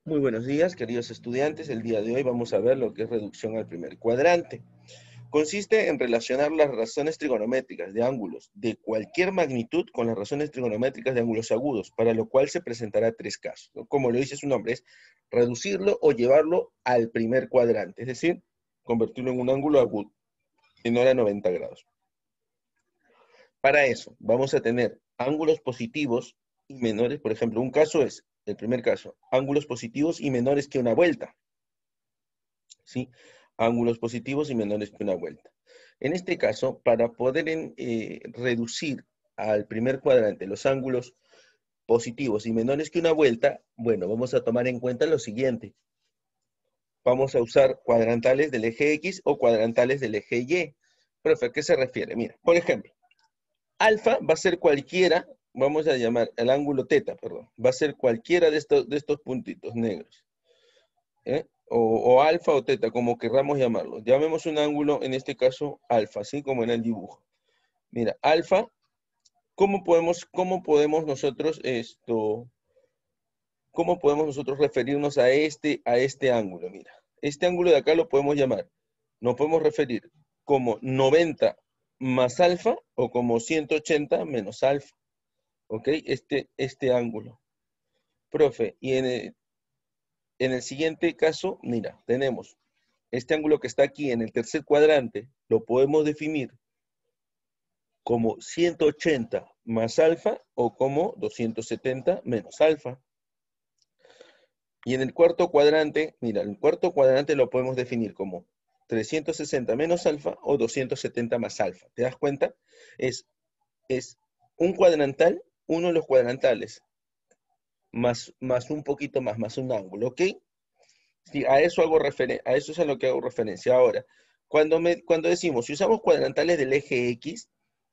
Muy buenos días, queridos estudiantes. El día de hoy vamos a ver lo que es reducción al primer cuadrante. Consiste en relacionar las razones trigonométricas de ángulos de cualquier magnitud con las razones trigonométricas de ángulos agudos, para lo cual se presentará tres casos, ¿no? Como lo dice su nombre, es reducirlo o llevarlo al primer cuadrante, es decir, convertirlo en un ángulo agudo, menor a 90 grados. Para eso, vamos a tener ángulos positivos y menores. Por ejemplo, un caso es, el primer caso, ángulos positivos y menores que una vuelta. ¿Sí? Ángulos positivos y menores que una vuelta. En este caso, para poder reducir al primer cuadrante los ángulos positivos y menores que una vuelta, bueno, vamos a tomar en cuenta lo siguiente. Vamos a usar cuadrantales del eje X o cuadrantales del eje Y. Profe, ¿a qué se refiere? Mira, por ejemplo, alfa va a ser cualquiera, vamos a llamar el ángulo teta, perdón, va a ser cualquiera de estos puntitos negros. O alfa o teta, como querramos llamarlo. Llamemos un ángulo, en este caso, alfa, así como en el dibujo. Mira, alfa, ¿cómo podemos nosotros referirnos a este ángulo? Mira, este ángulo de acá lo podemos nos podemos referir como 90 más alfa o como 180 menos alfa. ¿Ok? Este ángulo. Profe, y en el siguiente caso, mira, tenemos este ángulo que está aquí en el tercer cuadrante, lo podemos definir como 180 más alfa o como 270 menos alfa. Y en el cuarto cuadrante, mira, el cuarto cuadrante lo podemos definir como 360 menos alfa o 270 más alfa. ¿Te das cuenta? Es un cuadrantal, uno de los cuadrantales, más un poquito más un ángulo, ¿ok? Sí, a eso es a lo que hago referencia. Ahora, cuando decimos, si usamos cuadrantales del eje X,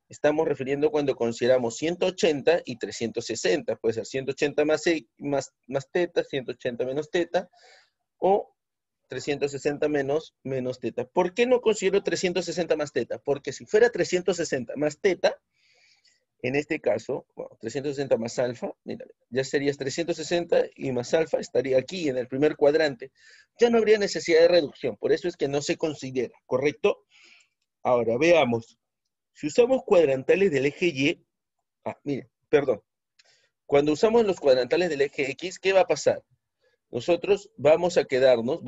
estamos refiriendo cuando consideramos 180 y 360. Puede ser 180 más teta, 180 menos teta, o 360 menos teta. ¿Por qué no considero 360 más teta? Porque si fuera 360 más teta, en este caso, bueno, 360 más alfa, mira, ya serías 360 y más alfa estaría aquí en el primer cuadrante. Ya no habría necesidad de reducción, por eso es que no se considera, ¿correcto? Ahora, veamos. Si usamos cuadrantales del eje Y, mire, perdón. Cuando usamos los cuadrantales del eje X, ¿qué va a pasar? Nosotros vamos a quedarnos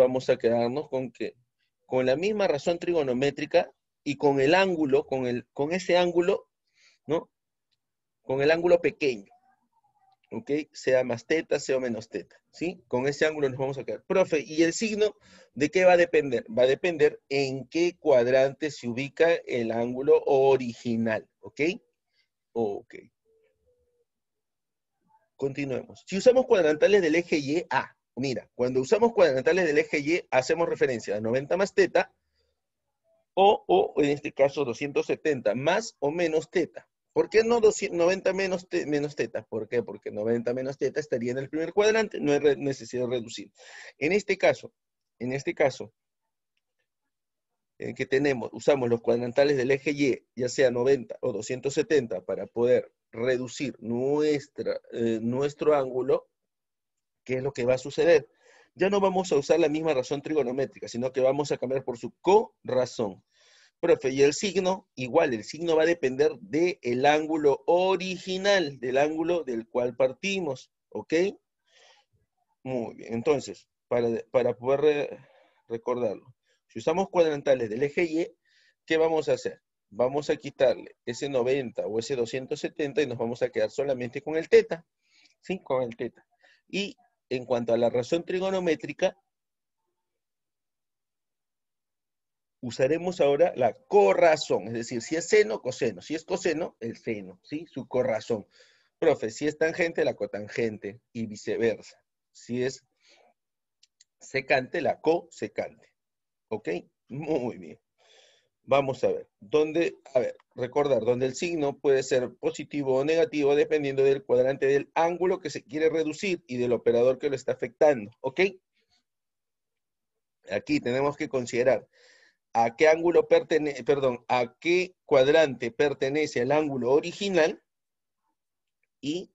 con que, con la misma razón trigonométrica y con el ángulo, con ese ángulo, ¿no? Con el ángulo pequeño, ¿ok? Sea más teta, sea menos teta, ¿sí? Con ese ángulo nos vamos a quedar. Profe, ¿y el signo de qué va a depender? Va a depender en qué cuadrante se ubica el ángulo original, ¿ok? Ok. Continuemos. Si usamos cuadrantales del eje Y, mira, cuando usamos cuadrantales del eje Y, hacemos referencia a 90 más teta, o en este caso 270 más o menos teta. ¿Por qué no 90 menos teta? ¿Por qué? Porque 90 menos teta estaría en el primer cuadrante, no hay necesidad de reducir. En este caso, usamos los cuadrantales del eje Y, ya sea 90 o 270, para poder reducir nuestro ángulo. ¿Qué es lo que va a suceder? Ya no vamos a usar la misma razón trigonométrica, sino que vamos a cambiar por su corrazón. Profe, y el signo, igual, el signo va a depender del ángulo original, del ángulo del cual partimos, ¿ok? Muy bien, entonces, para poder recordarlo, si usamos cuadrantales del eje Y, ¿qué vamos a hacer? Vamos a quitarle ese 90 o ese 270 y nos vamos a quedar solamente con el teta, ¿sí? Con el teta. Y en cuanto a la razón trigonométrica, usaremos ahora la corrazón, es decir, si es seno, coseno, si es coseno, el seno, ¿sí? Su corrazón. Profe, si es tangente, la cotangente, y viceversa. Si es secante, la cosecante. ¿Ok? Muy bien. Vamos a ver. Recordar, donde el signo puede ser positivo o negativo dependiendo del cuadrante del ángulo que se quiere reducir y del operador que lo está afectando. ¿Ok? Aquí tenemos que considerar a qué a qué cuadrante pertenece el ángulo original y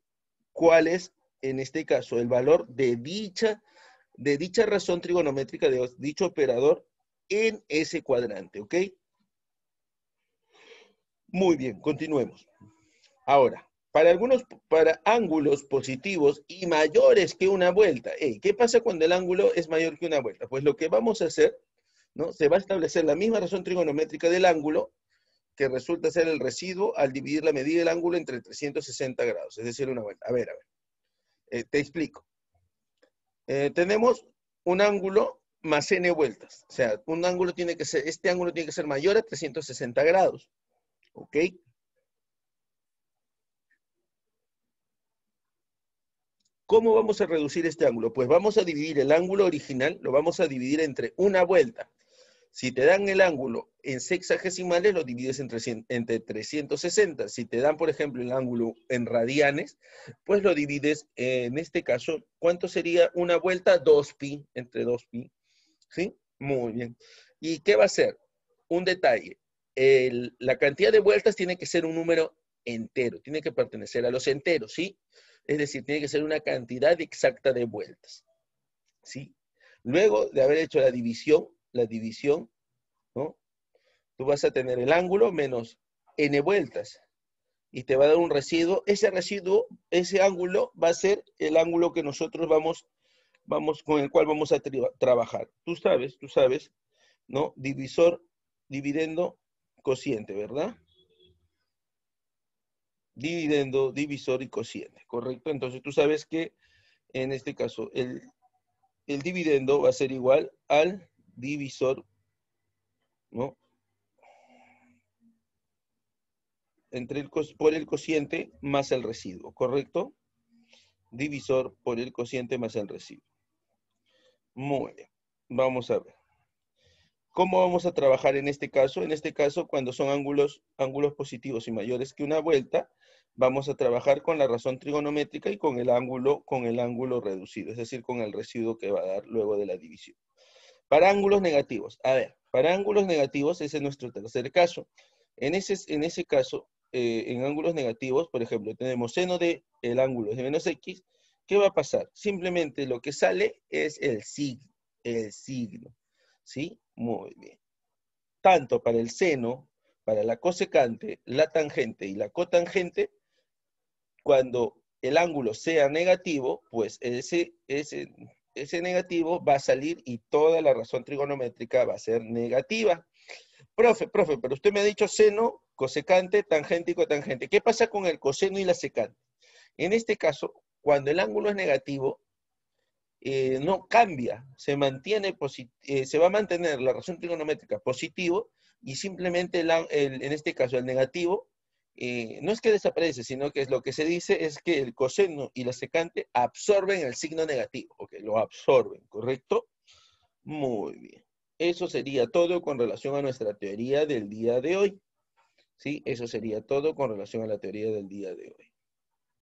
cuál es, en este caso, el valor de dicha de dicha razón trigonométrica de dicho operador en ese cuadrante, ¿ok? Muy bien, continuemos. Ahora, para ángulos positivos y mayores que una vuelta, ¿qué pasa cuando el ángulo es mayor que una vuelta? Pues lo que vamos a hacer, ¿no? Se va a establecer la misma razón trigonométrica del ángulo, que resulta ser el residuo al dividir la medida del ángulo entre 360 grados, es decir, una vuelta. A ver, te explico. Tenemos un ángulo más n vueltas, o sea, este ángulo tiene que ser mayor a 360 grados, ¿ok? ¿Cómo vamos a reducir este ángulo? Pues vamos a dividir el ángulo original, lo vamos a dividir entre una vuelta. Si te dan el ángulo en sexagesimales, lo divides entre 360. Si te dan, por ejemplo, el ángulo en radianes, pues lo divides, en este caso, ¿cuánto sería una vuelta? 2pi, entre 2pi. ¿Sí? Muy bien. ¿Y qué va a ser? Un detalle. La cantidad de vueltas tiene que ser un número entero, tiene que pertenecer a los enteros, ¿sí? Es decir, tiene que ser una cantidad exacta de vueltas, ¿sí? Luego de haber hecho la división, ¿no? Tú vas a tener el ángulo menos n vueltas y te va a dar un residuo. Ese ángulo va a ser el ángulo que nosotros con el cual vamos a trabajar. Tú sabes, ¿no? Divisor, dividendo, cociente, ¿verdad? Dividendo, divisor y cociente, ¿correcto? Entonces tú sabes que en este caso el dividendo va a ser igual al divisor, ¿no? Por el cociente más el residuo, ¿correcto? Divisor por el cociente más el residuo. Muy bien. Vamos a ver. ¿Cómo vamos a trabajar en este caso? En este caso, cuando son ángulos positivos y mayores que una vuelta, vamos a trabajar con la razón trigonométrica y con el ángulo reducido, es decir, con el residuo que va a dar luego de la división. Para ángulos negativos, a ver, para ángulos negativos, ese es nuestro tercer caso. En ese caso, en ángulos negativos, por ejemplo, tenemos seno de el ángulo de menos x. ¿Qué va a pasar? Simplemente lo que sale es el signo, ¿sí? Muy bien. Tanto para el seno, para la cosecante, la tangente y la cotangente, cuando el ángulo sea negativo, pues ese negativo va a salir y toda la razón trigonométrica va a ser negativa. Profe, pero usted me ha dicho seno, cosecante, tangente y cotangente. ¿Qué pasa con el coseno y la secante? En este caso, cuando el ángulo es negativo, no cambia, se va a mantener la razón trigonométrica positivo y simplemente en este caso el negativo no es que desaparece, sino que lo que se dice es que el coseno y la secante absorben el signo negativo, ok, lo absorben, ¿correcto? Muy bien. Eso sería todo con relación a nuestra teoría del día de hoy. ¿Sí? Eso sería todo con relación a la teoría del día de hoy.